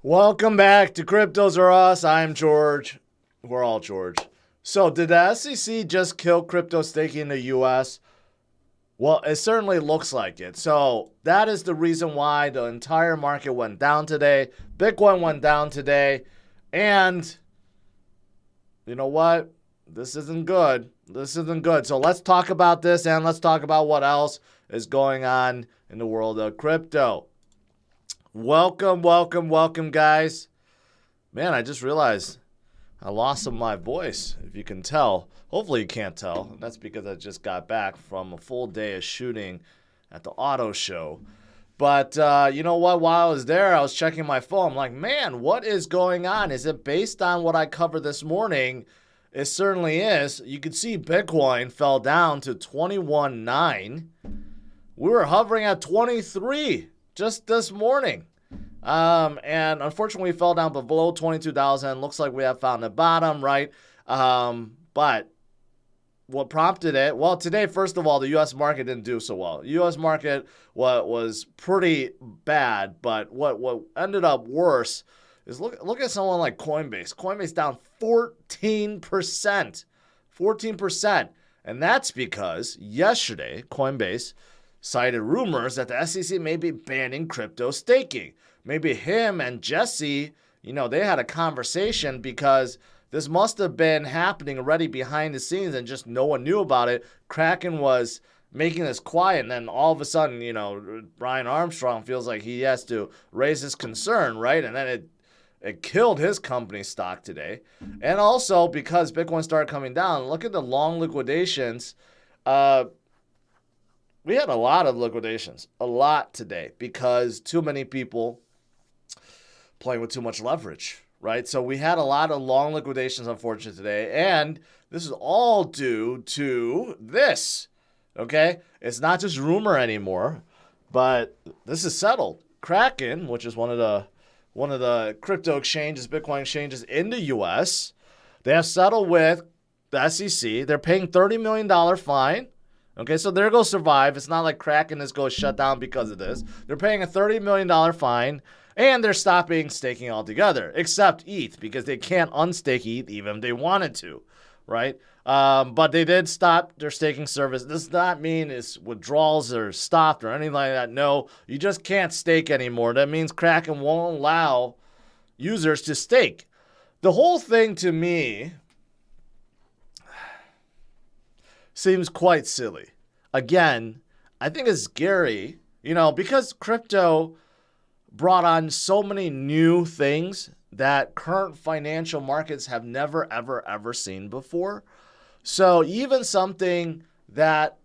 Welcome back to CryptosRUs. I'm George. We're all George. So, did the SEC just kill crypto staking in the US? Well, it certainly looks like it. So, that is the reason why the entire market went down today. Bitcoin went down today. And you know what? This isn't good. This isn't good. So, let's talk about this and let's talk about what else is going on in the world of crypto. Welcome, guys. Man, I just realized I lost some of my voice, if you can tell. Hopefully you can't tell. That's because I just got back from a full day of shooting at the auto show. But you know what? While I was there, I was checking my phone. I'm like, man, what is going on? Is it based on what I covered this morning? It certainly is. You can see Bitcoin fell down to 21.9. We were hovering at 23 just this morning. And unfortunately, we fell down below 22,000. Looks like we have found the bottom, right? But what prompted it? Well, today, first of all, the U.S. market didn't do so well. U.S. market was pretty bad, but what ended up worse is look at someone like Coinbase. Coinbase down 14%. 14%. And that's because yesterday, Coinbase cited rumors that the SEC may be banning crypto staking. Maybe him and Jesse, they had a conversation because this must have been happening already behind the scenes and just no one knew about it. Kraken was making this quiet, and then all of a sudden, Brian Armstrong feels like he has to raise his concern, right? And then it killed his company stock today. And also because Bitcoin started coming down, look at the long liquidations. We had a lot of liquidations, a lot today, because too many people playing with too much leverage, right? So we had a lot of long liquidations, unfortunately, today. And this is all due to this, okay? It's not just rumor anymore, but this is settled. Kraken, which is one of the crypto exchanges, Bitcoin exchanges in the U.S., they have settled with the SEC. They're paying $30 million fine. Okay, so there goes Survive. It's not like Kraken is going to shut down because of this. They're paying a $30 million fine, and they're stopping staking altogether, except ETH, because they can't unstake ETH even if they wanted to, right? But they did stop their staking service. This does not mean its withdrawals are stopped or anything like that. No, you just can't stake anymore. That means Kraken won't allow users to stake. The whole thing to me seems quite silly. Again, I think it's scary, because crypto brought on so many new things that current financial markets have never, ever, ever seen before. So even something that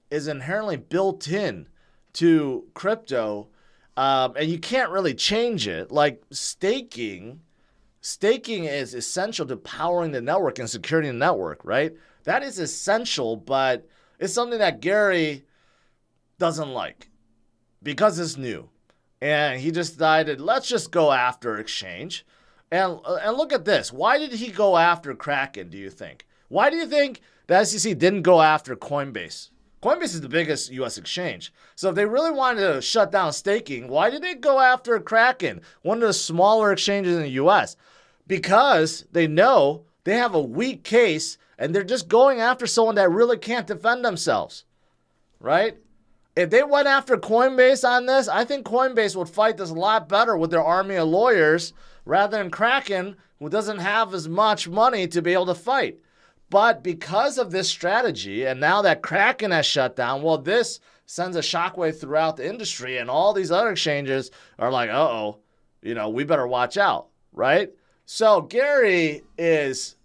is inherently built in to crypto, and you can't really change it, like staking is essential to powering the network and securing the network, right? That is essential, but it's something that Gary doesn't like because it's new. And he just decided, let's just go after exchange. And look at this. Why did he go after Kraken, do you think? Why do you think the SEC didn't go after Coinbase? Coinbase is the biggest U.S. exchange. So if they really wanted to shut down staking, why did they go after Kraken, one of the smaller exchanges in the U.S.? Because they know they have a weak case and they're just going after someone that really can't defend themselves, right? If they went after Coinbase on this, I think Coinbase would fight this a lot better with their army of lawyers rather than Kraken, who doesn't have as much money to be able to fight. But because of this strategy, and now that Kraken has shut down, well, this sends a shockwave throughout the industry, and all these other exchanges are like, we better watch out, right? So Gary is...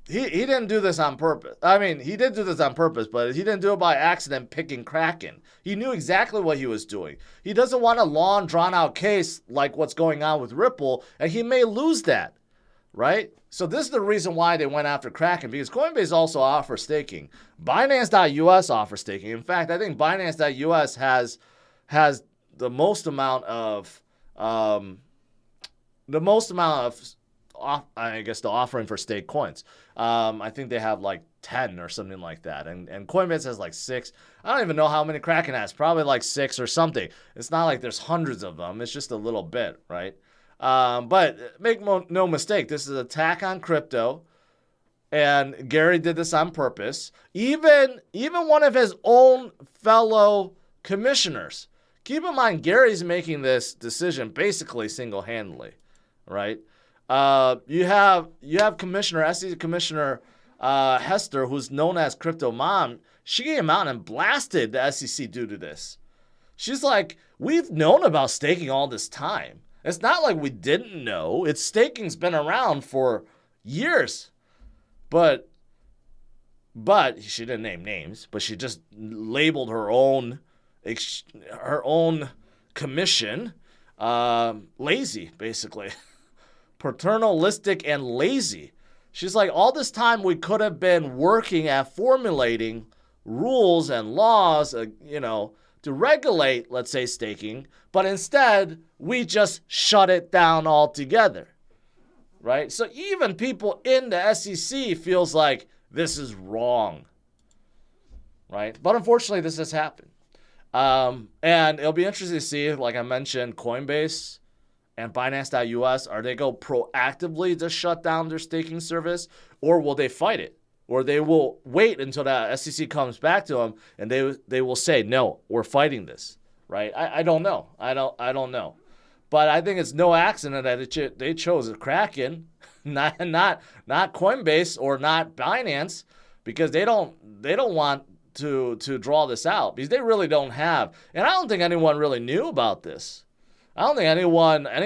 He didn't do this on purpose. I mean, he did do this on purpose, but he didn't do it by accident picking Kraken. He knew exactly what he was doing. He doesn't want a long, drawn-out case like what's going on with Ripple, and he may lose that, right? So this is the reason why they went after Kraken, because Coinbase also offers staking. Binance.us offers staking. In fact, I think Binance.us has the most amount of the offering for stake coins. I think they have like 10 or something like that. And Coinbase has like 6. I don't even know how many Kraken has. Probably like 6 or something. It's not like there's hundreds of them. It's just a little bit, right? But make no mistake, this is an attack on crypto. And Gary did this on purpose. Even one of his own fellow commissioners. Keep in mind, Gary's making this decision basically single-handedly, right? You have Commissioner, SEC Commissioner Hester, who's known as Crypto Mom. She came out and blasted the SEC due to this. She's like, we've known about staking all this time. It's not like we didn't know. Staking's been around for years. But she didn't name names, but she just labeled her own commission lazy, basically. Paternalistic and lazy. She's like, all this time we could have been working at formulating rules and laws, to regulate, let's say, staking, but instead we just shut it down altogether, right? So even people in the SEC feels like this is wrong, right? But unfortunately, this has happened. And it'll be interesting to see, like I mentioned, Coinbase and Binance.us, are they go proactively to shut down their staking service, or will they fight it? Or they will wait until the SEC comes back to them and they will say, no, we're fighting this, right? I don't know. I don't know. But I think it's no accident that they chose a Kraken, not Coinbase or not Binance, because they don't want to draw this out, because they really don't have. And I don't think anyone really knew about this. I don't think any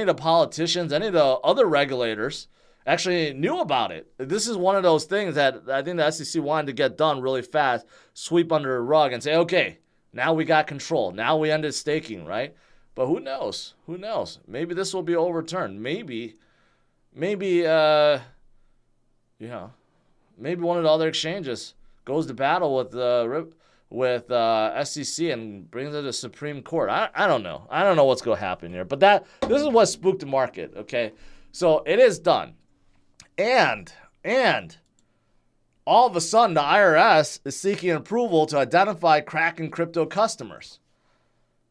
of the politicians, any of the other regulators actually knew about it. This is one of those things that I think the SEC wanted to get done really fast, sweep under the rug and say, okay, now we got control. Now we ended staking, right? But who knows? Who knows? Maybe this will be overturned. Maybe one of the other exchanges goes to battle with SEC and brings it to Supreme Court. I don't know. I don't know what's going to happen here. But this is what spooked the market, okay? So it is done. And all of a sudden, the IRS is seeking approval to identify Kraken crypto customers.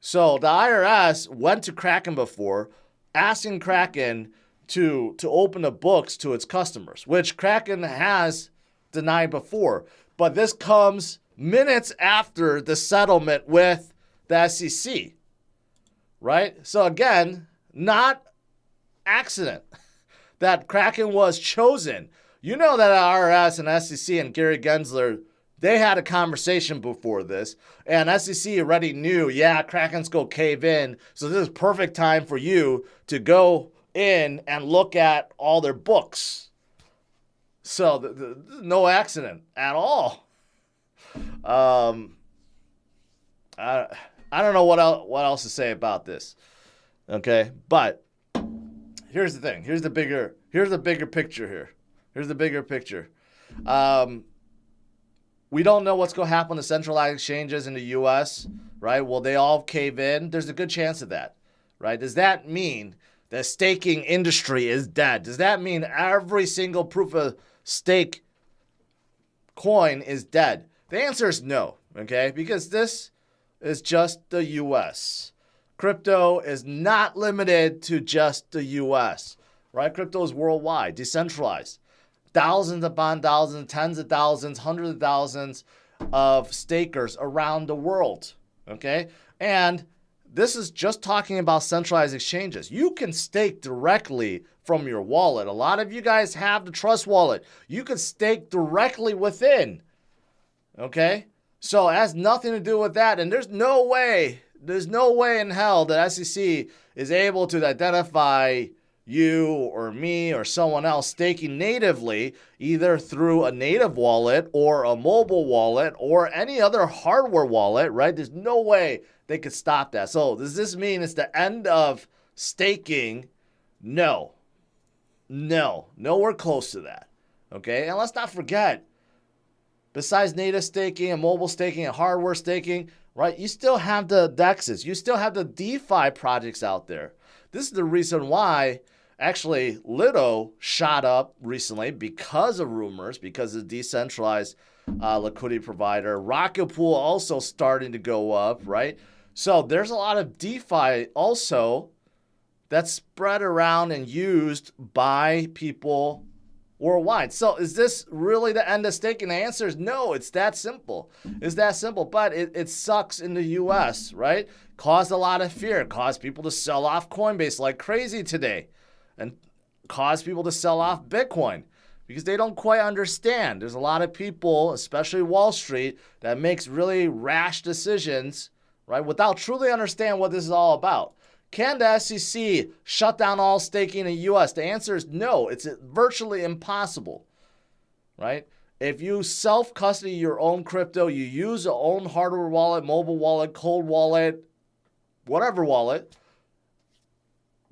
So the IRS went to Kraken before, asking Kraken to open the books to its customers, which Kraken has denied before. But this comes minutes after the settlement with the SEC, right? So again, not accident that Kraken was chosen. You know that IRS and SEC and Gary Gensler, they had a conversation before this, and SEC already knew, yeah, Kraken's go cave in, so this is perfect time for you to go in and look at all their books. So no accident at all. I don't know what else to say about this. Okay, but here's the thing. Here's the bigger picture here. Here's the bigger picture. We don't know what's going to happen to centralized exchanges in the U.S., right? Will they all cave in? There's a good chance of that, right? Does that mean the staking industry is dead? Does that mean every single proof of stake coin is dead? The answer is no, okay? Because this is just the U.S. Crypto is not limited to just the U.S., right? Crypto is worldwide, decentralized. Thousands upon thousands, tens of thousands, hundreds of thousands of stakers around the world, okay? And this is just talking about centralized exchanges. You can stake directly from your wallet. A lot of you guys have the Trust wallet. You can stake directly within, okay? So it has nothing to do with that. And there's no way in hell that SEC is able to identify you or me or someone else staking natively, either through a native wallet or a mobile wallet or any other hardware wallet, right? There's no way they could stop that. So does this mean it's the end of staking? No, nowhere close to that, okay? And let's not forget, besides native staking and mobile staking and hardware staking, right, you still have the DEXs. You still have the DeFi projects out there. This is the reason why actually Lido shot up recently because of rumors, because of decentralized liquidity provider. Rocket Pool also starting to go up, right? So there's a lot of DeFi also that's spread around and used by people worldwide. So is this really the end of staking? The answer is no. It's that simple. It's that simple. But it sucks in the US, right? Caused a lot of fear. Caused people to sell off Coinbase like crazy today. And caused people to sell off Bitcoin because they don't quite understand. There's a lot of people, especially Wall Street, that makes really rash decisions, right, without truly understanding what this is all about. Can the SEC shut down all staking in the U.S.? The answer is no. It's virtually impossible, right? If you self-custody your own crypto, you use your own hardware wallet, mobile wallet, cold wallet, whatever wallet,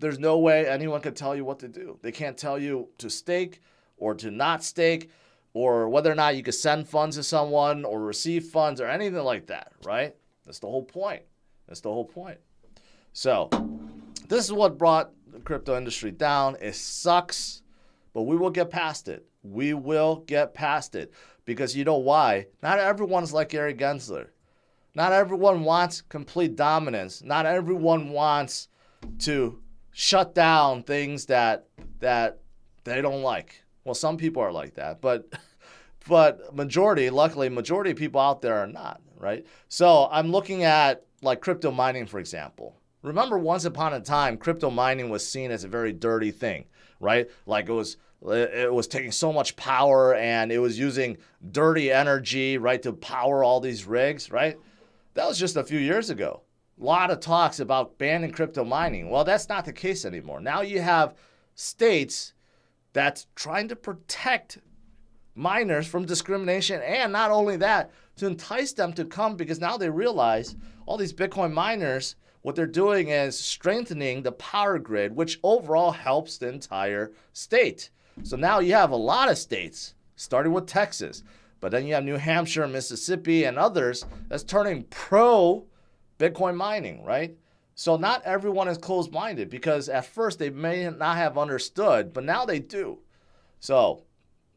there's no way anyone can tell you what to do. They can't tell you to stake or to not stake or whether or not you can send funds to someone or receive funds or anything like that, right? That's the whole point. That's the whole point. So this is what brought the crypto industry down. It sucks, but we will get past it. We will get past it because you know why? Not everyone's like Gary Gensler. Not everyone wants complete dominance. Not everyone wants to shut down things that they don't like. Well, some people are like that, but luckily, majority of people out there are not, right? So I'm looking at like crypto mining, for example. Remember, once upon a time, crypto mining was seen as a very dirty thing, right? Like it was taking so much power and it was using dirty energy, right, to power all these rigs, right? That was just a few years ago. A lot of talks about banning crypto mining. Well, that's not the case anymore. Now you have states that's trying to protect miners from discrimination, and not only that, to entice them to come because now they realize all these Bitcoin miners, what they're doing is strengthening the power grid, which overall helps the entire state. So now you have a lot of states, starting with Texas, but then you have New Hampshire, Mississippi, and others that's turning pro Bitcoin mining, right? So not everyone is closed-minded because at first they may not have understood, but now they do. So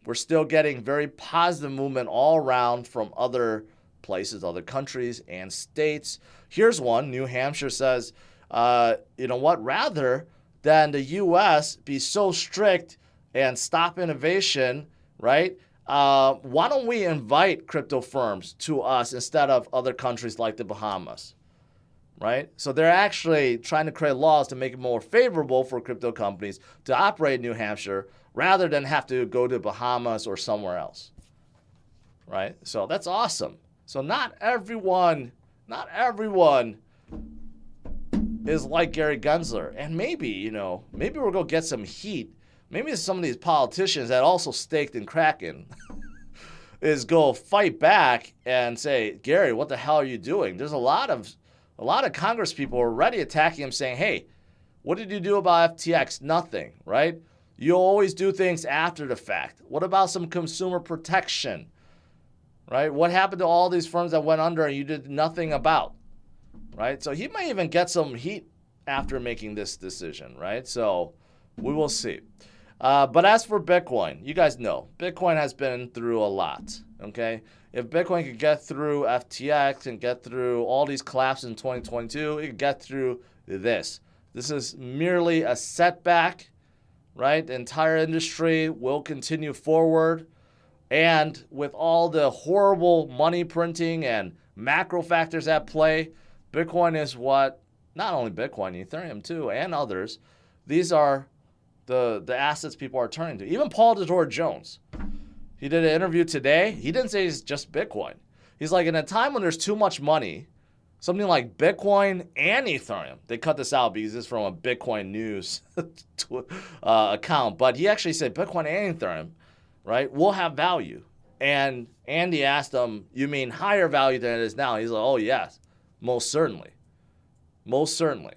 we're still getting very positive movement all around from other places, other countries and states. Here's one. New Hampshire says, you know what? Rather than the U.S. be so strict and stop innovation, right? Why don't we invite crypto firms to us instead of other countries like the Bahamas? Right? So they're actually trying to create laws to make it more favorable for crypto companies to operate in New Hampshire rather than have to go to Bahamas or somewhere else. Right? So that's awesome. So not everyone is like Gary Gensler. And maybe we're going to get some heat. Maybe some of these politicians that also staked in Kraken is go fight back and say, Gary, what the hell are you doing? There's a lot of Congress people are already attacking him saying, hey, what did you do about FTX? Nothing, right? You always do things after the fact. What about some consumer protection, right? What happened to all these firms that went under and you did nothing about, right? So he might even get some heat after making this decision, right? So we will see. But as for Bitcoin, you guys know, Bitcoin has been through a lot, okay? If Bitcoin could get through FTX and get through all these collapses in 2022, it could get through this. This is merely a setback, right? The entire industry will continue forward. And with all the horrible money printing and macro factors at play, Bitcoin is what, not only Bitcoin, Ethereum too, and others, these are the assets people are turning to. Even Paul DeTore Jones. He did an interview today. He didn't say it's just Bitcoin. He's like, in a time when there's too much money, something like Bitcoin and Ethereum. They cut this out because it's from a Bitcoin news account. But he actually said Bitcoin and Ethereum, right, will have value. And Andy asked him, you mean higher value than it is now? He's like, oh, yes, most certainly. Most certainly,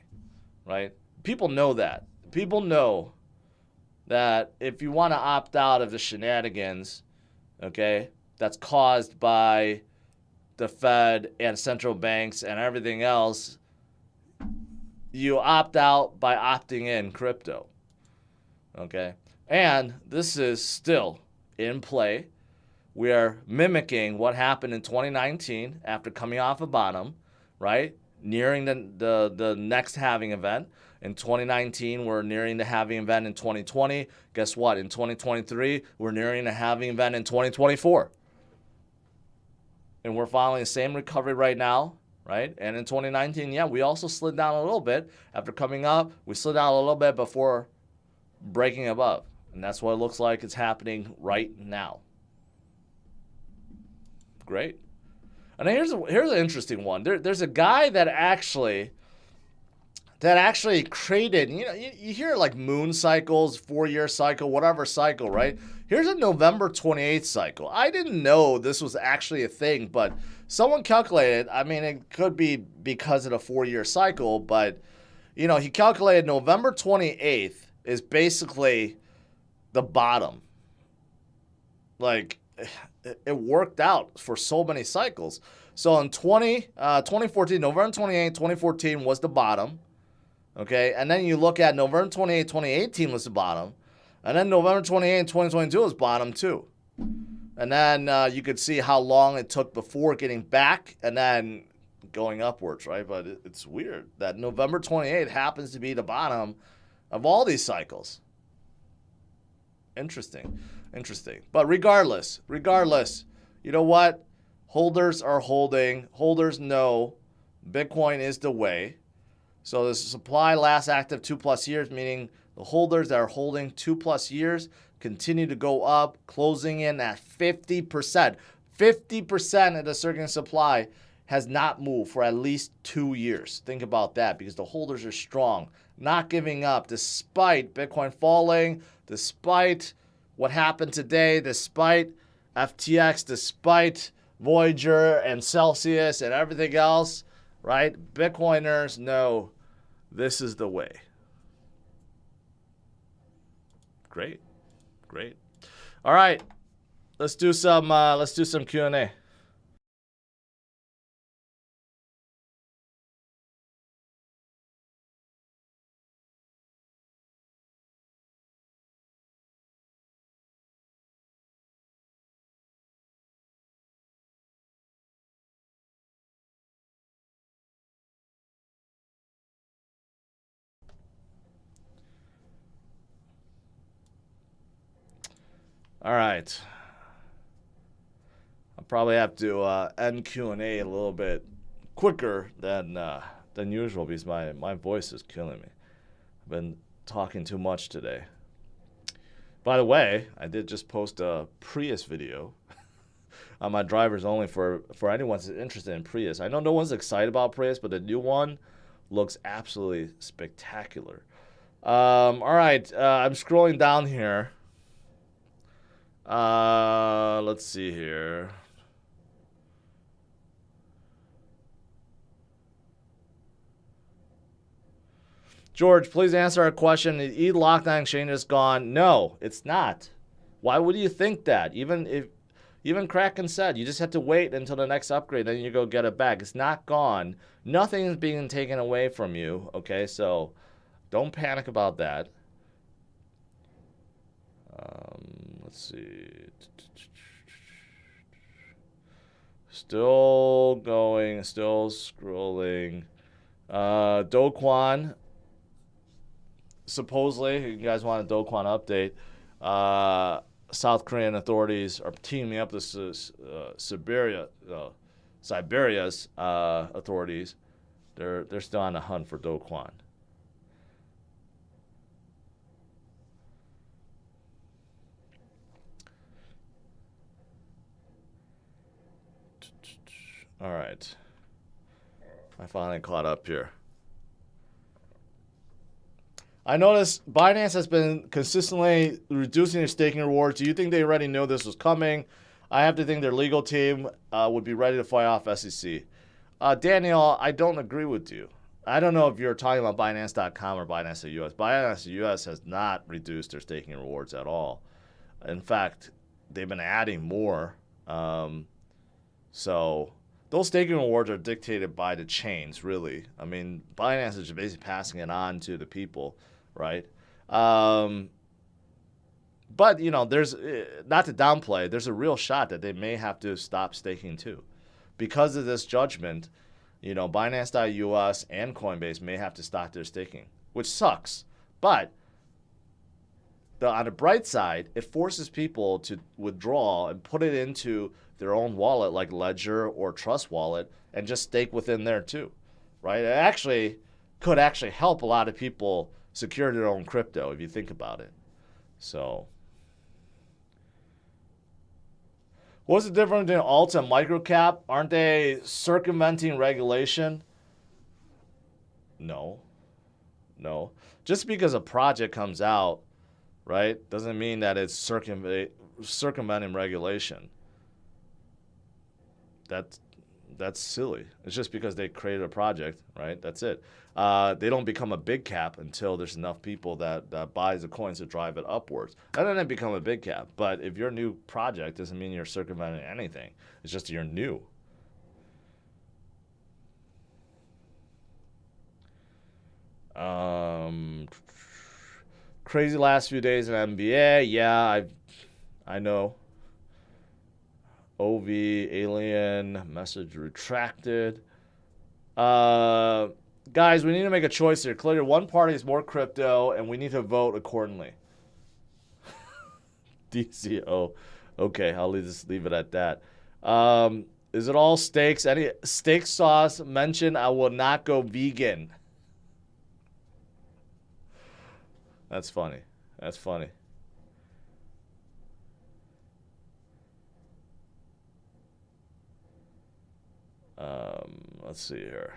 right? People know that. People know that if you want to opt out of the shenanigans, okay, that's caused by the Fed and central banks and everything else, you opt out by opting in crypto, okay? And this is still in play. we are mimicking what happened in 2019 after coming off a bottom, right? Nearing the next halving event. In 2019, we're nearing the halving event in 2020. Guess what? In 2023, we're nearing the halving event in 2024. And we're following the same recovery right now, right? And in 2019, yeah, we also slid down a little bit. After coming up, we slid down a little bit before breaking above. And that's what it looks like it's happening right now. Great. And here's an interesting one. There's a guy that actually created, you hear like moon cycles, 4-year cycle, whatever cycle, right? Here's a November 28th cycle. I didn't know this was actually a thing, but someone calculated, I mean, it could be because of the 4-year cycle, but, he calculated November 28th is basically the bottom. Like, it worked out for so many cycles. So in 2014, November 28, 2014 was the bottom. Okay, and then you look at November 28, 2018 was the bottom. And then November 28, 2022 was bottom too. And then you could see how long it took before getting back and then going upwards, right? But it's weird that November 28 happens to be the bottom of all these cycles. Interesting. But regardless, you know what? Holders are holding. Holders know Bitcoin is the way. So the supply lasts active 2+ years, meaning the holders that are holding 2+ years continue to go up, closing in at 50%. 50% of the circulating supply has not moved for at least 2 years. Think about that, because the holders are strong, not giving up despite Bitcoin falling, despite what happened today, despite FTX, despite Voyager and Celsius and everything else, right? Bitcoiners know this is the way. Great. All right, let's do some Q&A. All right. I'll probably have to end Q&A a little bit quicker than usual because my voice is killing me. I've been talking too much today. By the way, I did just post a Prius video on my drivers only for anyone that's interested in Prius. I know no one's excited about Prius, but the new one looks absolutely spectacular. All right, I'm scrolling down here. Let's see here. George, please answer our question. The e-lockdown exchange is gone. No, it's not. Why would you think that? Even Kraken said you just have to wait until the next upgrade, then you go get it back. It's not gone. Nothing is being taken away from you. Okay, so don't panic about that. Let's see. Still going, still scrolling. Do Kwon. Supposedly, you guys want a Do Kwon update. South Korean authorities are teaming up with Siberia's authorities. They're still on the hunt for Do Kwon. All right. I finally caught up here. I noticed Binance has been consistently reducing their staking rewards. Do you think they already knew this was coming? I have to think their legal team would be ready to fight off SEC. Daniel, I don't agree with you. I don't know if you're talking about Binance.com or Binance.US. Binance.US has not reduced their staking rewards at all. In fact, they've been adding more. So those staking rewards are dictated by the chains, really. I mean, Binance is basically passing it on to the people, right? But, there's, not to downplay, there's a real shot that they may have to stop staking too. Because of this judgment, Binance.us and Coinbase may have to stop their staking, which sucks. But on the bright side, it forces people to withdraw and put it into their own wallet like Ledger or Trust Wallet and just stake within there too, right? It could actually help a lot of people secure their own crypto if you think about it. So what's the difference between alt and microcap? Aren't they circumventing regulation? No. Just because a project comes out, right, doesn't mean that it's circumventing regulation. That's silly. It's just because they created a project, right? That's it. They don't become a big cap until there's enough people that buys the coins to drive it upwards. And then they become a big cap. But if you're a new project, doesn't mean you're circumventing anything. It's just you're new. Crazy last few days in NBA. Yeah, I know. OV, alien, message retracted. Guys, we need to make a choice here. Clearly, one party is more crypto, and we need to vote accordingly. DCO. Okay, I'll leave it at that. Is it all steaks? Any steak sauce mentioned? I will not go vegan. That's funny. Let's see here.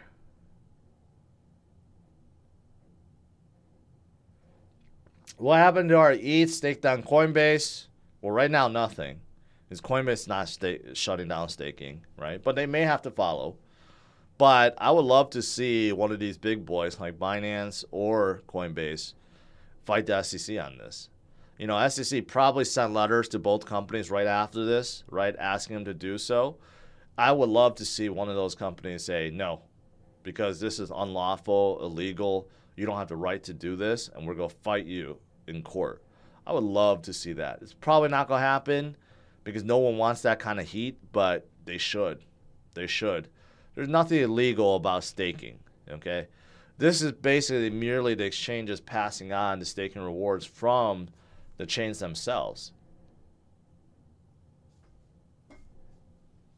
What happened to our ETH staked on Coinbase? Well, right now, nothing. Because Coinbase not shutting down staking, right? But they may have to follow. But I would love to see one of these big boys like Binance or Coinbase fight the SEC on this. SEC probably sent letters to both companies right after this, right, asking them to do so. I would love to see one of those companies say no, because this is unlawful, illegal. You don't have the right to do this, and we're going to fight you in court. I would love to see that. It's probably not going to happen because no one wants that kind of heat, but they should. There's nothing illegal about staking, okay? This is basically merely the exchanges passing on the staking rewards from the chains themselves.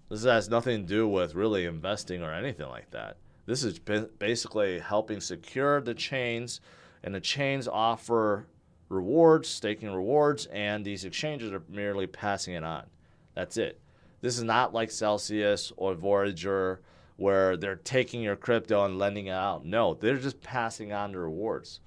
This has nothing to do with really investing or anything like that. This is basically helping secure the chains, and the chains offer rewards, staking rewards, and these exchanges are merely passing it on. That's it. This is not like Celsius or Voyager where they're taking your crypto and lending it out. No, they're just passing on the rewards.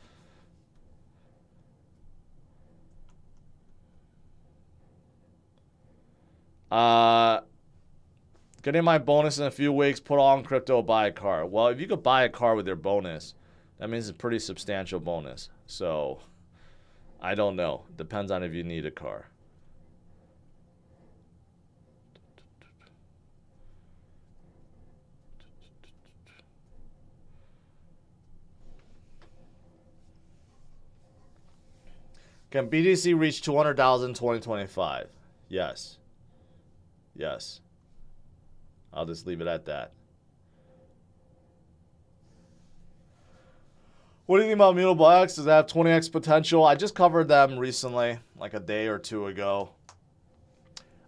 Getting my bonus in a few weeks, put on crypto, buy a car. Well, if you could buy a car with your bonus, that means it's a pretty substantial bonus. So, I don't know. Depends on if you need a car. Can BTC reach 200,000 in 2025? Yes. I'll just leave it at that. What do you think about Mutable X? Does that have 20x potential? I just covered them recently, like a day or two ago.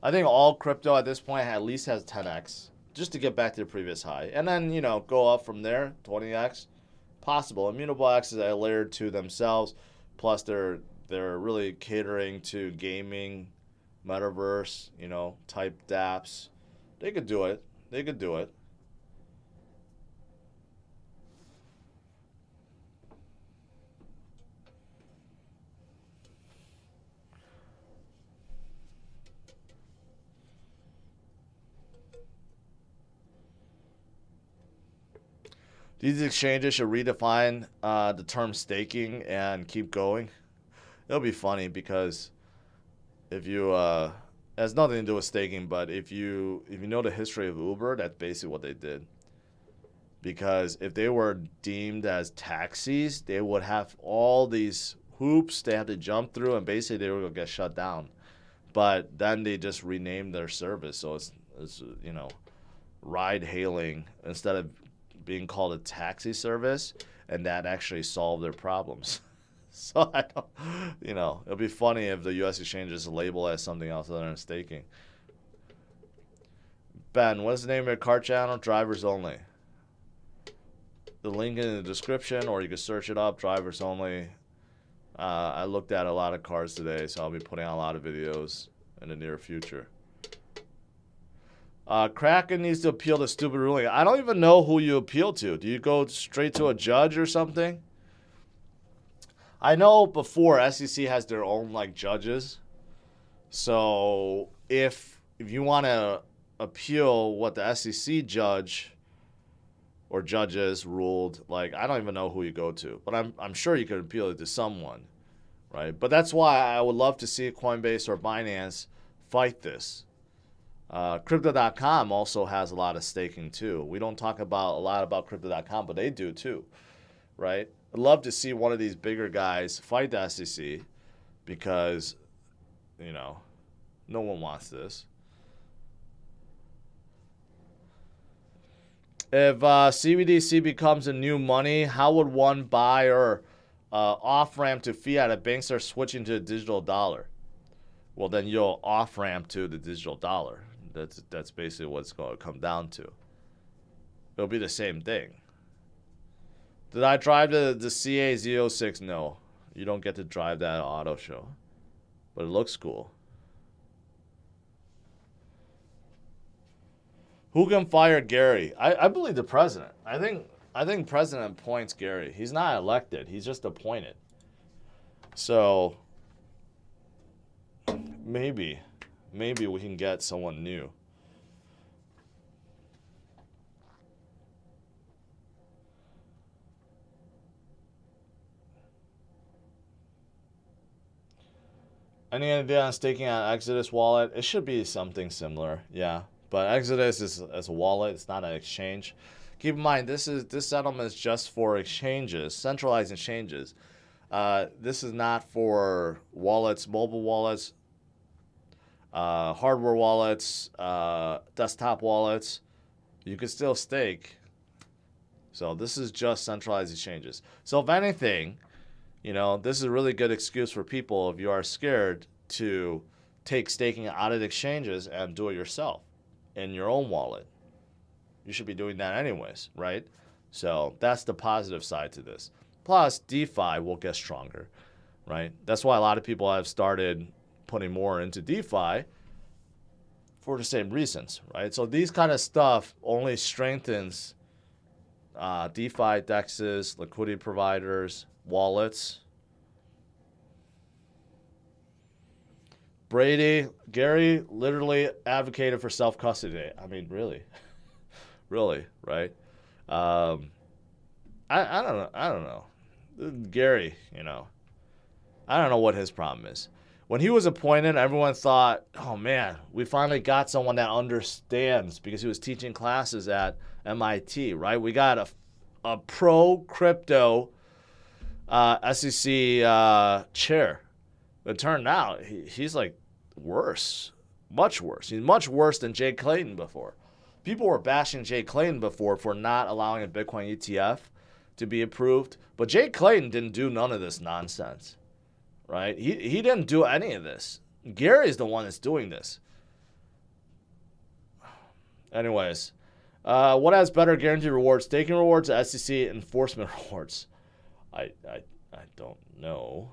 I think all crypto at this point at least has 10x, just to get back to the previous high. And then, go up from there, 20x. Possible. Immutable X is a layer 2 themselves, plus they're really catering to gaming, metaverse, type dApps. They could do it. These exchanges should redefine the term staking and keep going. It'll be funny because if you it has nothing to do with staking, but if you know the history of Uber, that's basically what they did. Because if they were deemed as taxis, they would have all these hoops they had to jump through, and basically they were going to get shut down. But then they just renamed their service. So it's ride hailing instead of being called a taxi service, and that actually solved their problems. So I don't, it'll be funny if the U.S. exchanges label as something else other than staking. Ben, what's the name of your car channel? Drivers Only. The link in the description, or you can search it up, Drivers Only. I looked at a lot of cars today, so I'll be putting out a lot of videos in the near future. Kraken needs to appeal the stupid ruling. I don't even know who you appeal to. Do you go straight to a judge or something? I know before SEC has their own judges. So if you want to appeal what the SEC judge or judges ruled, I don't even know who you go to. But I'm sure you could appeal it to someone, right? But that's why I would love to see Coinbase or Binance fight this. Crypto.com also has a lot of staking too. We don't talk a lot about Crypto.com, but they do too, right? I'd love to see one of these bigger guys fight the SEC because, no one wants this. If CBDC becomes a new money, how would one buy or off-ramp to fiat if banks are switching to a digital dollar? Well, then you'll off-ramp to the digital dollar. That's basically what it's going to come down to. It'll be the same thing. Did I drive the CA06? No. You don't get to drive that auto show. But it looks cool. Who can fire Gary? I believe the president. I think president appoints Gary. He's not elected. He's just appointed. So maybe we can get someone new. Any idea on staking on Exodus wallet? It should be something similar, yeah. But Exodus is a wallet. It's not an exchange. Keep in mind, this settlement is just for exchanges, centralized exchanges. This is not for wallets, mobile wallets, hardware wallets, desktop wallets. You can still stake. So this is just centralized exchanges. So if anything, this is a really good excuse for people if you are scared to take staking out of exchanges and do it yourself in your own wallet. You should be doing that anyways, right? So that's the positive side to this. Plus, DeFi will get stronger, right? That's why a lot of people have started putting more into DeFi for the same reasons, right? So these kind of stuff only strengthens DeFi dexes, liquidity providers, wallets. Gary literally advocated for self-custody. I mean, really, right? I don't know. Gary, I don't know what his problem is. When he was appointed, everyone thought, oh man, we finally got someone that understands, because he was teaching classes at MIT, right? We got a pro-crypto SEC chair. It turned out he's worse, much worse. He's much worse than Jay Clayton before. People were bashing Jay Clayton before for not allowing a Bitcoin ETF to be approved, but Jay Clayton didn't do none of this nonsense, right? He didn't do any of this. Gary's the one that's doing this. Anyways, what has better guaranteed rewards? Staking rewards, SEC enforcement rewards? I don't know.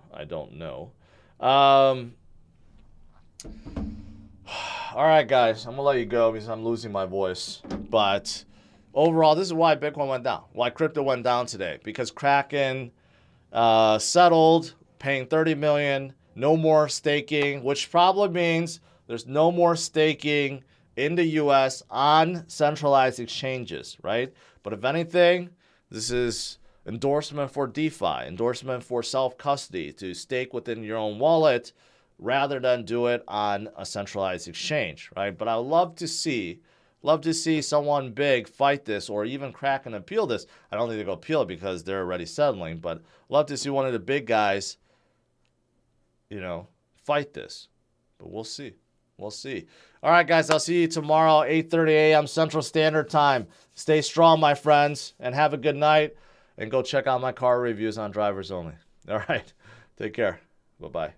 All right, guys, I'm going to let you go because I'm losing my voice. But overall, this is why Bitcoin went down, why crypto went down today. Because Kraken settled, paying $30 million, no more staking, which probably means there's no more staking in the U.S. on centralized exchanges, right? But if anything, this is endorsement for DeFi, endorsement for self-custody, to stake within your own wallet rather than do it on a centralized exchange, right? But I would love to see someone big fight this, or even Kraken appeal this. I don't think they're going to appeal it because they're already settling, but love to see one of the big guys fight this. But we'll see. We'll see. All right, guys, I'll see you tomorrow, 8:30 a.m. Central Standard Time. Stay strong, my friends, and have a good night. And go check out my car reviews on Drivers Only. All right. Take care. Bye-bye.